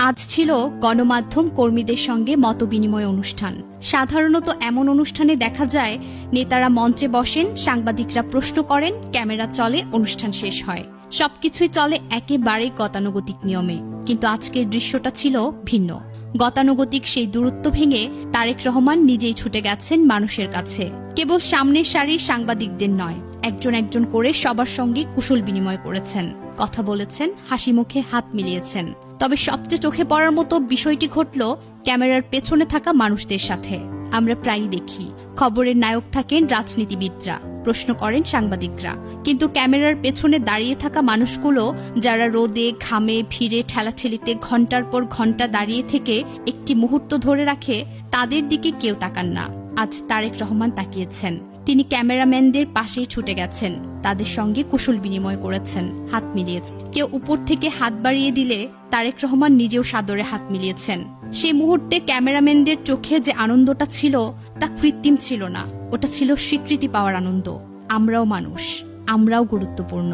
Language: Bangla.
আজ ছিল গণমাধ্যম কর্মীদের সঙ্গে মতবিনিময় অনুষ্ঠান। সাধারণত এমন অনুষ্ঠানে দেখা যায় নেতারা মঞ্চে বসেন, সাংবাদিকরা প্রশ্ন করেন, ক্যামেরা চলে, অনুষ্ঠান শেষ হয়। সবকিছুই চলে একেবারে গতানুগতিক নিয়মে। কিন্তু আজকের দৃশ্যটা ছিল ভিন্ন। গতানুগতিক সেই দূরত্ব ভেঙে তারেক রহমান নিজেই ছুটে গেছেন মানুষের কাছে। কেবল সামনের সারির সাংবাদিকদের নয়, একজন একজন করে সবার সঙ্গে কুশল বিনিময় করেছেন, কথা বলেছেন, হাসি মুখে হাত মিলিয়েছেন। তবে সবচেয়ে চোখে পড়ার মতো বিষয়টি ঘটল ক্যামেরার পেছনে থাকা মানুষদের সাথে। আমরা প্রায়ই দেখি খবরের নায়ক থাকেন রাজনীতিবিদরা, প্রশ্ন করেন সাংবাদিকরা, কিন্তু ক্যামেরার পেছনে দাঁড়িয়ে থাকা মানুষগুলো, যারা রোদে ঘামে ভিড়ে ঠেলাঠেলিতে ঘন্টার পর ঘন্টা দাঁড়িয়ে থেকে একটি মুহূর্ত ধরে রাখে, তাদের দিকে কেউ তাকান না। আজ তারেক রহমান তাকিয়েছেন। তিনি ক্যামেরাম্যানদের পাশেই ছুটে গেছেন, তাদের সঙ্গে কুশল বিনিময় করেছেন, হাত মিলিয়েছেন। কেউ উপর থেকে হাত বাড়িয়ে দিলে তারেক রহমান নিজেও সাদরে হাত মিলিয়েছেন। সে মুহূর্তে ক্যামেরাম্যানদের চোখে যে আনন্দটা ছিল তা কৃত্রিম ছিল না, ওটা ছিল স্বীকৃতি পাওয়ার আনন্দ। আমরাও মানুষ, আমরাও গুরুত্বপূর্ণ।